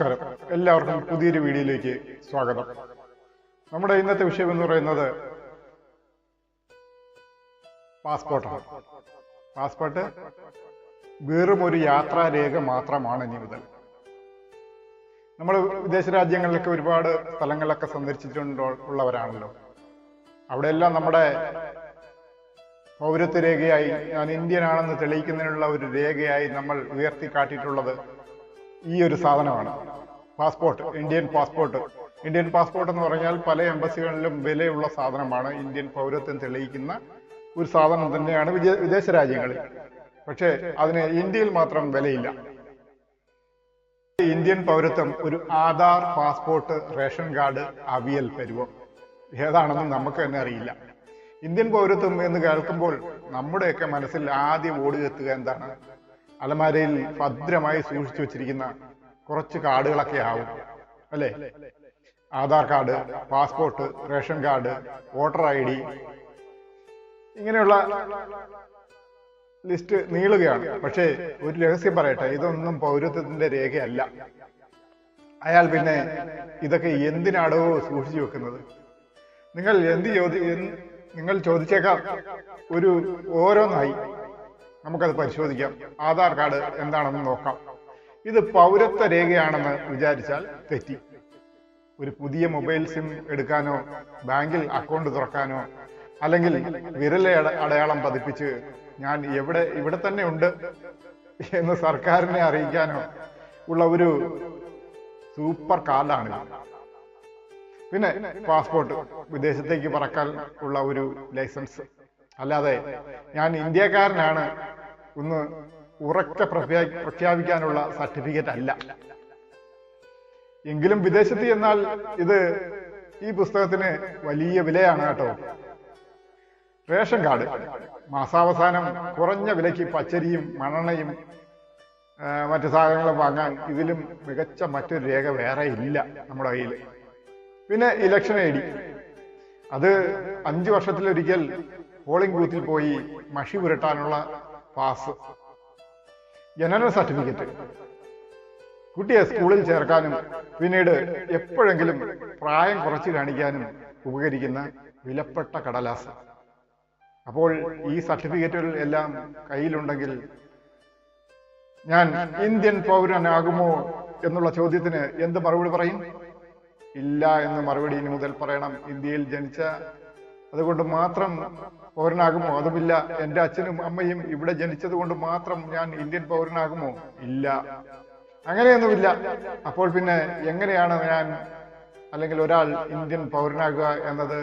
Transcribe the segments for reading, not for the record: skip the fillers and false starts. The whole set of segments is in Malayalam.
നമസ്കാരം, എല്ലാവർക്കും പുതിയൊരു വീഡിയോയിലേക്ക് സ്വാഗതം. നമ്മുടെ ഇന്നത്തെ വിഷയം എന്ന് പറയുന്നത് പാസ്പോർട്ടാണ്. പാസ്പോർട്ട് വെറും ഒരു യാത്രാരേഖ മാത്രമാണ് ഇനി മുതൽ. നമ്മൾ വിദേശ രാജ്യങ്ങളിലൊക്കെ ഒരുപാട് സ്ഥലങ്ങളിലൊക്കെ സന്ദർശിച്ചിട്ടുള്ളവരാണല്ലോ. അവിടെയെല്ലാം നമ്മുടെ പൗരത്വ രേഖയായി ഞാൻ ഇന്ത്യൻ ആണെന്ന് തെളിയിക്കുന്നതിനുള്ള ഒരു രേഖയായി നമ്മൾ ഉയർത്തി കാട്ടിയിട്ടുള്ളത് ഈ ഒരു സാധനമാണ്, passport. Indian passport. Indian passport എന്ന് പറഞ്ഞാൽ പല എംബസികളിലും വിലയുള്ള സാധനമാണ്. ഇന്ത്യൻ പൗരത്വം തെളിയിക്കുന്ന ഒരു സാധനം തന്നെയാണ് വിദേശ രാജ്യങ്ങളിൽ. പക്ഷേ അതിന് ഇന്ത്യയിൽ മാത്രം വിലയില്ല. ഇന്ത്യൻ പൗരത്വം ഒരു Aadhaar, passport, ration card, avial പരുവം ഏതാണെന്ന് നമുക്ക് തന്നെ അറിയില്ല. ഇന്ത്യൻ പൗരത്വം എന്ന് കേൾക്കുമ്പോൾ നമ്മുടെയൊക്കെ മനസ്സിൽ ആദ്യം ഓടിയെത്തുക എന്താണ്? അലമാരയിൽ ഭദ്രമായി സൂക്ഷിച്ചു വെച്ചിരിക്കുന്ന കുറച്ച് കാർഡുകളൊക്കെ ആവും അല്ലേ? Aadhaar card, passport, ration card, voter ID, ഇങ്ങനെയുള്ള ലിസ്റ്റ് നീളുകയാണ്. പക്ഷേ ഒരു രഹസ്യം പറയട്ടെ, ഇതൊന്നും പൗരത്വത്തിന്റെ രേഖയല്ല. അയാൾ പിന്നെ ഇതൊക്കെ എന്തിനാടോ സൂക്ഷിച്ചു വെക്കുന്നത്? നിങ്ങൾ ചോദിച്ചേക്കാം. ഓരോന്നായി നമുക്കത് പരിശോധിക്കാം. ആധാർ കാർഡ് എന്താണെന്ന് നോക്കാം. ഇത് പൗരത്വ രേഖയാണെന്ന് വിചാരിച്ചാൽ തെറ്റി. ഒരു പുതിയ മൊബൈൽ സിം എടുക്കാനോ, ബാങ്കിൽ അക്കൗണ്ട് തുറക്കാനോ, അല്ലെങ്കിൽ വിരലെ അടയാളം പതിപ്പിച്ച് ഞാൻ ഇവിടെ തന്നെ ഉണ്ട് എന്ന് സർക്കാരിനെ അറിയിക്കാനോ ഉള്ള ഒരു സൂപ്പർ കാർഡാണ്. പിന്നെ പാസ്പോർട്ട്, വിദേശത്തേക്ക് പറക്കാൻ ഉള്ള ഒരു ലൈസൻസ്. അല്ലാതെ ഞാൻ ഇന്ത്യക്കാരനാണ് ഒന്ന് ഉറക്കെ പ്രഖ്യാപിക്കാനുള്ള സർട്ടിഫിക്കറ്റ് അല്ല. എങ്കിലും വിദേശത്ത് ചെന്നാൽ ഈ പുസ്തകത്തിന് വലിയ വിലയാണ് കേട്ടോ. റേഷൻ കാർഡ്, മാസാവസാനം കുറഞ്ഞ വിലയ്ക്ക് പച്ചരിയും മണ്ണെണ്ണയും മറ്റു സാധനങ്ങളും വാങ്ങാൻ ഇതിലും മികച്ച മറ്റൊരു രേഖ വേറെ ഇല്ല നമ്മുടെ കയ്യിൽ. പിന്നെ ഇലക്ഷൻ ID, അത് 5 വർഷത്തിലൊരിക്കൽ പോളിംഗ് ബൂത്തിൽ പോയി മഷി പുരട്ടാനുള്ള പാസ്. ജനന സർട്ടിഫിക്കറ്റ്, കുട്ടിയെ സ്കൂളിൽ ചേർക്കാനും പിന്നീട് എപ്പോഴെങ്കിലും പ്രായം കുറച്ച് കാണിക്കാനും ഉപകരിക്കുന്ന വിലപ്പെട്ട കടലാസ്. അപ്പോൾ ഈ സർട്ടിഫിക്കറ്റുകൾ എല്ലാം കയ്യിലുണ്ടെങ്കിൽ ഞാൻ ഇന്ത്യൻ പൗരനാകുമോ എന്നുള്ള ചോദ്യത്തിന് എന്ത് മറുപടി പറയും? ഇല്ല എന്ന് മറുപടി ഇനി മുതൽ പറയണം. ഇന്ത്യയിൽ ജനിച്ച അതുകൊണ്ട് മാത്രം പൗരനാകുമോ? അതുമില്ല. എൻ്റെ അച്ഛനും അമ്മയും ഇവിടെ ജനിച്ചത് കൊണ്ട് മാത്രം ഞാൻ ഇന്ത്യൻ പൗരനാകുമോ? ഇല്ല, അങ്ങനെയൊന്നുമില്ല. അപ്പോൾ പിന്നെ എങ്ങനെയാണ് ഞാൻ അല്ലെങ്കിൽ ഒരാൾ ഇന്ത്യൻ പൗരനാകുക എന്നത്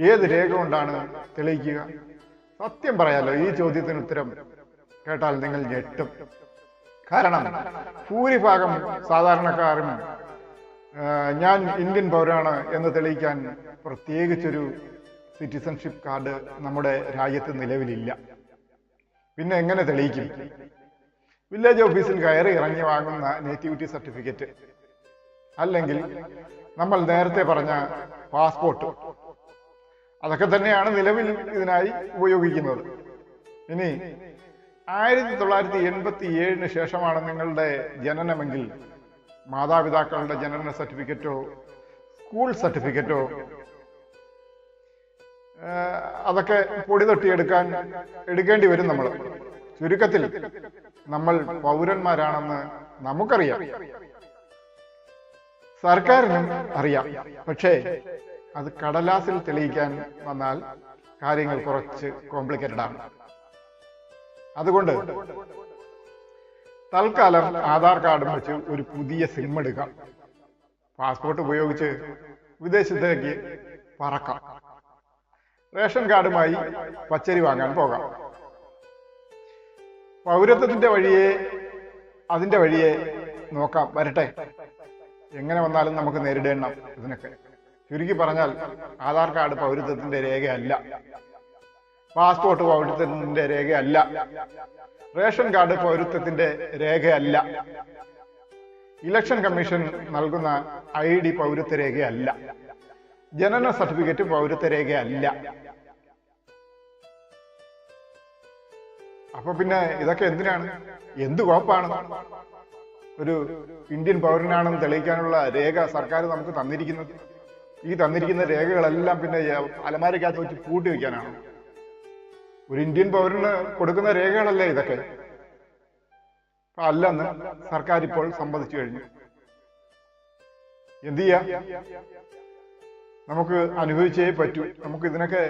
ഏത് രേഖ കൊണ്ടാണ് തെളിയിക്കുക? സത്യം പറയാലോ, ഈ ചോദ്യത്തിന് ഉത്തരം കേട്ടാൽ നിങ്ങൾ ഞെട്ടും. കാരണം ഭൂരിഭാഗം സാധാരണക്കാരും ഞാൻ ഇന്ത്യൻ പൗരനാണ് എന്ന് തെളിയിക്കാൻ പ്രത്യേകിച്ചൊരു സിറ്റിസൺഷിപ്പ് കാർഡ് നമ്മുടെ രാജ്യത്ത് നിലവിലില്ല. പിന്നെ എങ്ങനെ തെളിയിക്കും? വില്ലേജ് ഓഫീസിൽ കയറി ഇറങ്ങി വാങ്ങുന്ന നേറ്റിവിറ്റി സർട്ടിഫിക്കറ്റ്, അല്ലെങ്കിൽ നമ്മൾ നേരത്തെ പറഞ്ഞ പാസ്പോർട്ട്, അതൊക്കെ തന്നെയാണ് നിലവിൽ ഇതിനായി ഉപയോഗിക്കുന്നത്. ഇനി 1987 ശേഷമാണ് നിങ്ങളുടെ ജനനമെങ്കിൽ മാതാപിതാക്കളുടെ ജനന സർട്ടിഫിക്കറ്റോ സ്കൂൾ സർട്ടിഫിക്കറ്റോ അതൊക്കെ പൊടി തട്ടി എടുക്കേണ്ടി വരും നമ്മൾ. ചുരുക്കത്തിൽ നമ്മൾ പൗരന്മാരാണെന്ന് നമുക്കറിയാം, സർക്കാരിനും അറിയാം. പക്ഷേ അത് കടലാസിൽ തെളിയിക്കാൻ വന്നാൽ കാര്യങ്ങൾ കുറച്ച് കോംപ്ലിക്കേറ്റഡ് ആണ്. അതുകൊണ്ട് തൽക്കാലം ആധാർ കാർഡും വെച്ച് ഒരു പുതിയ സിം എടുക്കാം. പാസ്പോർട്ട് ഉപയോഗിച്ച് വിദേശത്തേക്ക് പറക്കാം. റേഷൻ കാർഡുമായി പച്ചരി വാങ്ങാൻ പോകാം. പൗരത്വത്തിന്റെ അതിന്റെ വഴിയെ നോക്കാം, വരട്ടെ. എങ്ങനെ വന്നാലും നമുക്ക് നേരിടണം ഇതിനൊക്കെ. ചുരുക്കി പറഞ്ഞാൽ ആധാർ കാർഡ് പൗരത്വത്തിന്റെ രേഖയല്ല, പാസ്പോർട്ട് പൗരത്വത്തിന്റെ രേഖയല്ല, റേഷൻ കാർഡ് പൗരത്വത്തിന്റെ രേഖയല്ല, ഇലക്ഷൻ കമ്മീഷൻ നൽകുന്ന ID പൗരത്വ രേഖയല്ല, ജനന സർട്ടിഫിക്കറ്റ് പൗരത്വ രേഖയല്ല. അപ്പൊ പിന്നെ ഇതൊക്കെ എന്തിനാണ്? എന്ത് കുഴപ്പമാണ്? ഒരു ഇന്ത്യൻ പൗരനാണെന്ന് തെളിയിക്കാനുള്ള രേഖ സർക്കാർ നമുക്ക് തന്നിരിക്കുന്നത്? ഈ തന്നിരിക്കുന്ന രേഖകളെല്ലാം പിന്നെ അലമാരയ്ക്കകത്ത് വെച്ച് പൂട്ടി വയ്ക്കാനാണ്? ഒരു ഇന്ത്യൻ പൗരന് കൊടുക്കുന്ന രേഖകളല്ലേ ഇതൊക്കെ? അല്ലെന്ന് സർക്കാർ ഇപ്പോൾ സമ്മതിച്ചു കഴിഞ്ഞു. എന്ത് ചെയ്യാം? നമുക്ക് അനുഭവിച്ചേ പറ്റൂ. നമുക്ക് ഇതിനൊക്കെ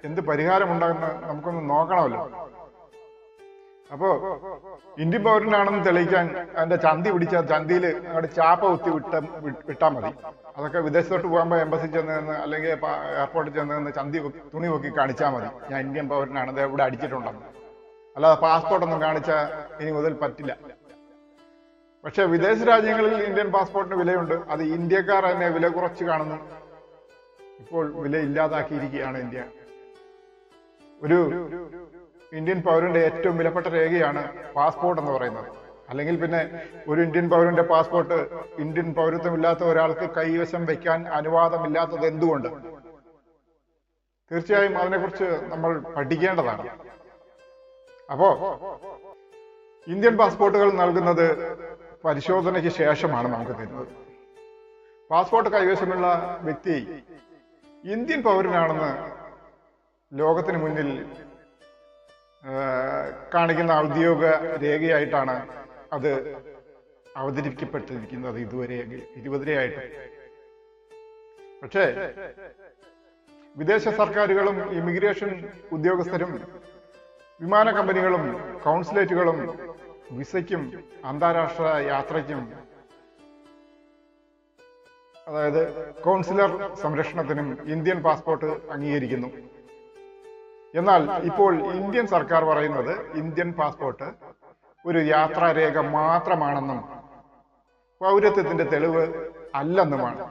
എന്ത് പരിഹാരമുണ്ടാകുന്ന നമുക്കൊന്ന് നോക്കണമല്ലോ. അപ്പോ ഇന്ത്യൻ പൗരനാണെന്ന് തെളിയിക്കാൻ അതിന്റെ ചന്തി പിടിച്ച ചന്തിയിൽ അങ്ങോട്ട് ചാപ്പ കുത്തി വിട്ടാൽ മതി. അതൊക്കെ വിദേശത്തോട്ട് പോകുമ്പോൾ എംബസി ചെന്ന് നിന്ന് അല്ലെങ്കിൽ എയർപോർട്ടിൽ ചെന്ന് നിന്ന് ചന്തി തുണി നോക്കി കാണിച്ചാൽ മതി, ഞാൻ ഇന്ത്യൻ പൗരനാണ്, അത് ഇവിടെ അടിച്ചിട്ടുണ്ടെന്ന്. അല്ലാതെ പാസ്പോർട്ടൊന്നും കാണിച്ചാൽ ഇനി മുതൽ പറ്റില്ല. പക്ഷെ വിദേശ രാജ്യങ്ങളിൽ ഇന്ത്യൻ പാസ്പോർട്ടിന് വിലയുണ്ട്. അത് ഇന്ത്യക്കാർ തന്നെ വില കുറച്ച് കാണുന്നു. ഇപ്പോൾ വില ഇല്ലാതാക്കിയിരിക്കുകയാണ് ഇന്ത്യ. ഒരു ഇന്ത്യൻ പൗരന്റെ ഏറ്റവും വിലപ്പെട്ട രേഖയാണ് പാസ്പോർട്ട് എന്ന് പറയുന്നത്. അല്ലെങ്കിൽ പിന്നെ ഒരു ഇന്ത്യൻ പൗരന്റെ പാസ്പോർട്ട് ഇന്ത്യൻ പൗരത്വമില്ലാത്ത ഒരാൾക്ക് കൈവശം വയ്ക്കാൻ അനുവാദമില്ലാത്തത് എന്തുകൊണ്ട്? തീർച്ചയായും അതിനെക്കുറിച്ച് നമ്മൾ പഠിക്കേണ്ടതാണ്. അപ്പോ ഇന്ത്യൻ പാസ്പോർട്ടുകൾ നൽകുന്നത് പരിശോധനയ്ക്ക് ശേഷമാണ് നമുക്ക് തരുന്നത്. പാസ്പോർട്ട് കൈവശമുള്ള വ്യക്തി ഇന്ത്യൻ പൗരനാണെന്ന് ലോകത്തിന് മുന്നിൽ കാണിക്കുന്ന ഔദ്യോഗിക രേഖയായിട്ടാണ് അത് അവതരിപ്പിക്കപ്പെട്ടിരിക്കുന്നത് ഇതുവരെയായിട്ട്. പക്ഷേ വിദേശ സർക്കാരുകളും ഇമിഗ്രേഷൻ ഉദ്യോഗസ്ഥരും വിമാന കമ്പനികളും കൗൺസിലേറ്റുകളും വിസയ്ക്കും അന്താരാഷ്ട്ര യാത്രയ്ക്കും, അതായത് കൗൺസിലർ സംരക്ഷണത്തിനും ഇന്ത്യൻ പാസ്പോർട്ട് അംഗീകരിക്കുന്നു. എന്നാൽ ഇപ്പോൾ ഇന്ത്യൻ സർക്കാർ പറയുന്നത് ഇന്ത്യൻ പാസ്പോർട്ട് ഒരു യാത്രാരേഖ മാത്രമാണെന്നും പൗരത്വത്തിന്റെ തെളിവ് അല്ലെന്നുമാണ്.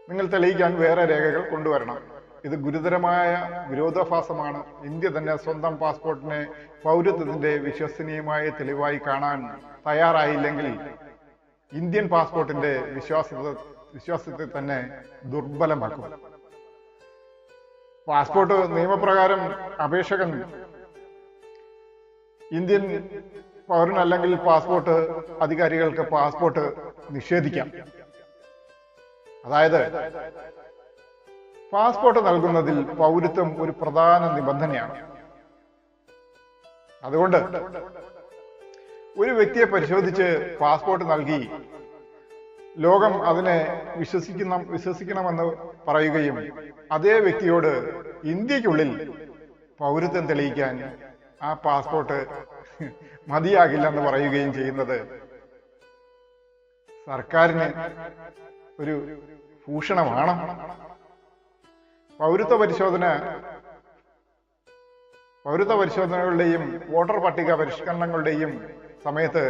നിങ്ങൾ തെളിയിക്കാൻ വേറെ രേഖകൾ കൊണ്ടുവരണം. ഇത് ഗുരുതരമായ വിരോധാഭാസമാണ്. ഇന്ത്യ തന്നെ സ്വന്തം പാസ്പോർട്ടിനെ പൗരത്വത്തിന്റെ വിശ്വസനീയമായ തെളിവായി കാണാൻ തയ്യാറായില്ലെങ്കിൽ ഇന്ത്യൻ പാസ്പോർട്ടിന്റെ വിശ്വാസത്തെ തന്നെ ദുർബലമാക്കും. പാസ്പോർട്ട് നിയമപ്രകാരം അപേക്ഷകൻ ഇന്ത്യൻ പൗരനല്ലെങ്കിൽ പാസ്പോർട്ട് അധികാരികൾക്ക് പാസ്പോർട്ട് നിഷേധിക്കാം. അതായത് പാസ്പോർട്ട് നൽകുന്നതിൽ പൗരത്വം ഒരു പ്രധാന നിബന്ധനയാണ്. അതുകൊണ്ട് ഒരു വ്യക്തിയെ പരിശോധിച്ച് പാസ്പോർട്ട് നൽകി ലോകം അതിനെ വിശ്വസിക്കണമെന്ന് പറയുകയും അതേ വ്യക്തിയോട് ഇന്ത്യക്കുള്ളിൽ പൗരത്വം തെളിയിക്കാൻ ആ പാസ്പോർട്ട് മതിയാകില്ലെന്ന് പറയുകയും ചെയ്യുന്നത് സർക്കാരിന് ഒരു ഭൂഷണമാണ്. പൗരത്വ പരിശോധനകളുടെയും വോട്ടർ പട്ടിക പരിഷ്കരണങ്ങളുടെയും സമയത്ത്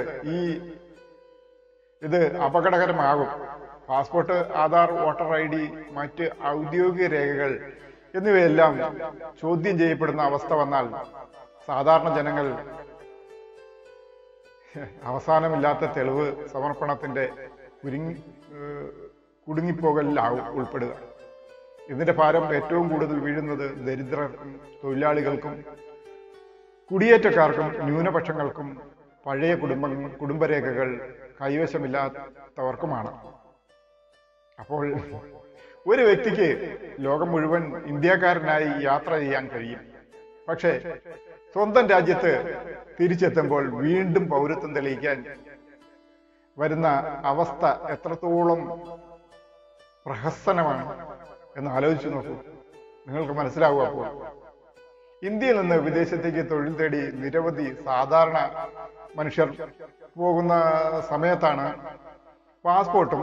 ഇത് അപകടകരമാകും. പാസ്പോർട്ട്, ആധാർ, വോട്ടർ ID, മറ്റ് ഔദ്യോഗിക രേഖകൾ എന്നിവയെല്ലാം ചോദ്യം ചെയ്യപ്പെടുന്ന അവസ്ഥ വന്നാൽ സാധാരണ ജനങ്ങൾ അവസാനമില്ലാത്ത തെളിവ് സമർപ്പണത്തിന്റെ കുടുങ്ങിപ്പോകലിലാവും ഉൾപ്പെടുക. ഇതിന്റെ ഭാരം ഏറ്റവും കൂടുതൽ വീഴുന്നത് ദരിദ്രർക്കും തൊഴിലാളികൾക്കും കുടിയേറ്റക്കാർക്കും ന്യൂനപക്ഷങ്ങൾക്കും പഴയ കുടുംബരേഖകൾ കൈവശമില്ലാത്തവർക്കുമാണ്. അപ്പോൾ ഒരു വ്യക്തിക്ക് ലോകം മുഴുവൻ ഇന്ത്യക്കാരനായി യാത്ര ചെയ്യാൻ കഴിയും. പക്ഷേ സ്വന്തം രാജ്യത്ത് തിരിച്ചെത്തുമ്പോൾ വീണ്ടും പൗരത്വം തെളിയിക്കാൻ വരുന്ന അവസ്ഥ എത്രത്തോളം പ്രഹസനമാണ് എന്ന് ആലോചിച്ചു നോക്കൂ. നിങ്ങൾക്ക് മനസ്സിലാവും. അപ്പോൾ ഇന്ത്യയിൽ നിന്ന് വിദേശത്തേക്ക് തൊഴിൽ തേടി നിരവധി സാധാരണ മനുഷ്യർ പോകുന്ന സമയത്താണ് പാസ്പോർട്ടും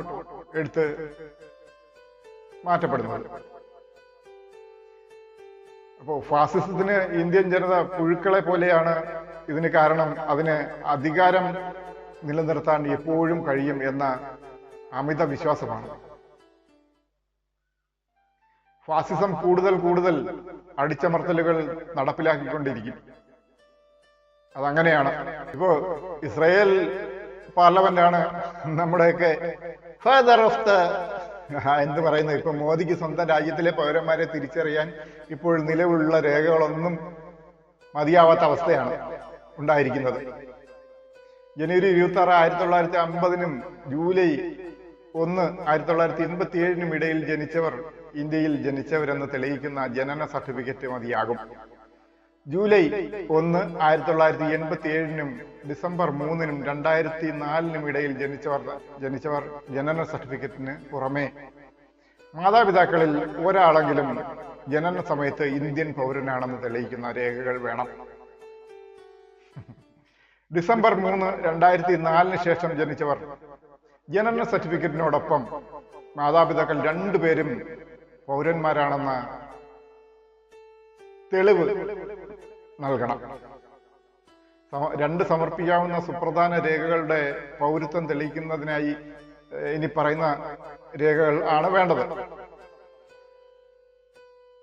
എടുത്ത് മാറ്റപ്പെടുന്നത്. അപ്പോൾ ഫാസിസത്തിന് ഇന്ത്യൻ ജനത പുഴുക്കളെ പോലെയാണ്. ഇതിന് കാരണം അതിന് അധികാരം നിലനിർത്താൻ എപ്പോഴും കഴിയും എന്ന അമിത വിശ്വാസമാണ്. ഫാസിസം കൂടുതൽ അടിച്ചമർത്തലുകൾ നടപ്പിലാക്കിക്കൊണ്ടിരിക്കും. അതങ്ങനെയാണ്. ഇപ്പോ ഇസ്രായേൽ പാർലമെന്റാണ് നമ്മുടെയൊക്കെ ഫാദർ ഓഫ് ദ എന്ത് പറയുന്നത്. ഇപ്പൊ മോദിക്ക് സ്വന്തം രാജ്യത്തിലെ പൗരന്മാരെ തിരിച്ചറിയാൻ ഇപ്പോൾ നിലവിലുള്ള രേഖകളൊന്നും മതിയാവാത്ത അവസ്ഥയാണ് ഉണ്ടായിരിക്കുന്നത്. ജനുവരി 26, 1950 ജൂലൈ 1, 1987 ഇടയിൽ ജനിച്ചവർ ഇന്ത്യയിൽ ജനിച്ചവരെന്ന് തെളിയിക്കുന്ന ജനന സർട്ടിഫിക്കറ്റ് മതിയാകും. ജൂലൈ 1, 1987 ഡിസംബർ 3, 2004 ഇടയിൽ ജനിച്ചവർ ജനന സർട്ടിഫിക്കറ്റിന് പുറമെ മാതാപിതാക്കളിൽ ഒരാളെങ്കിലും ജനന സമയത്ത് ഇന്ത്യൻ പൗരനാണെന്ന് തെളിയിക്കുന്ന രേഖകൾ വേണം. ഡിസംബർ 3, 2004 ശേഷം ജനിച്ചവർ ജനന സർട്ടിഫിക്കറ്റിനോടൊപ്പം മാതാപിതാക്കൾ രണ്ടുപേരും പൗരന്മാരാണെന്ന തെളിവ് നൽകണം. രണ്ട് സമർപ്പിക്കാവുന്ന സുപ്രധാന രേഖകളുടെ പൗരത്വം തെളിയിക്കുന്നതിനായി ഇനി പറയുന്ന രേഖകൾ ആണ് വേണ്ടത്.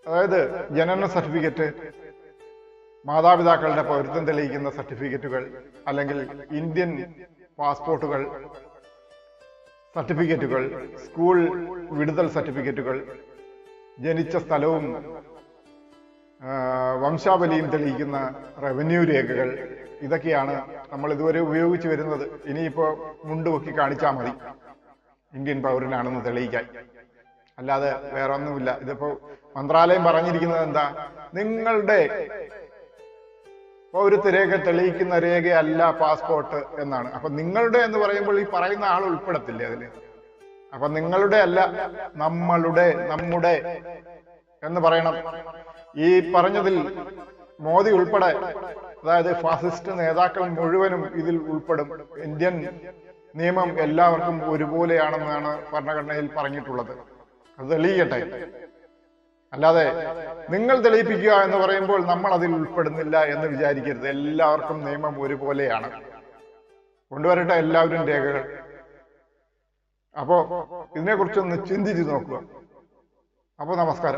അതായത് ജനന സർട്ടിഫിക്കറ്റ്, മാതാപിതാക്കളുടെ പൗരത്വം തെളിയിക്കുന്ന സർട്ടിഫിക്കറ്റുകൾ, അല്ലെങ്കിൽ ഇന്ത്യൻ പാസ്പോർട്ടുകൾ, സർട്ടിഫിക്കറ്റുകൾ, സ്കൂൾ വിടുതൽ സർട്ടിഫിക്കറ്റുകൾ, ജനിച്ച സ്ഥലവും വംശാവലിയും തെളിയിക്കുന്ന റവന്യൂ രേഖകൾ, ഇതൊക്കെയാണ് നമ്മൾ ഇതുവരെ ഉപയോഗിച്ചു വരുന്നത്. ഇനിയിപ്പോ മുണ്ടുപൊക്കി കാണിച്ചാൽ മതി ഇന്ത്യൻ പൗരനാണെന്ന് തെളിയിക്കാൻ, അല്ലാതെ വേറെ ഒന്നുമില്ല. ഇതിപ്പോ മന്ത്രാലയം പറഞ്ഞിരിക്കുന്നത് എന്താ, നിങ്ങളുടെ പൗരത്വ രേഖ തെളിയിക്കുന്ന രേഖയല്ല പാസ്പോർട്ട് എന്നാണ്. അപ്പൊ നിങ്ങളുടെ എന്ന് പറയുമ്പോൾ ഈ പറയുന്ന ആൾ ഉൾപ്പെടത്തില്ലേ അതില്? അപ്പൊ നിങ്ങളുടെ അല്ല, നമ്മളുടെ, നമ്മുടെ എന്ന് പറയണം. ഈ പറഞ്ഞതിൽ മോദി ഉൾപ്പെടെ, അതായത് ഫാസിസ്റ്റ് നേതാക്കൾ മുഴുവനും ഇതിൽ ഉൾപ്പെടും. ഇന്ത്യൻ നിയമം എല്ലാവർക്കും ഒരുപോലെയാണെന്നാണ് ഭരണഘടനയിൽ പറഞ്ഞിട്ടുള്ളത്. അത് തെളിയിക്കട്ടെ. അല്ലാതെ നിങ്ങൾ തെളിയിപ്പിക്കുക എന്ന് പറയുമ്പോൾ നമ്മൾ അതിൽ ഉൾപ്പെടുന്നില്ല എന്ന് വിചാരിക്കരുത്. എല്ലാവർക്കും നിയമം ഒരുപോലെയാണ്. കൊണ്ടുവരട്ടെ എല്ലാവരും രേഖകൾ. അപ്പോ ഇതിനെക്കുറിച്ചൊന്ന് ചിന്തിച്ചു നോക്കുക. അപ്പോ നമസ്കാരം.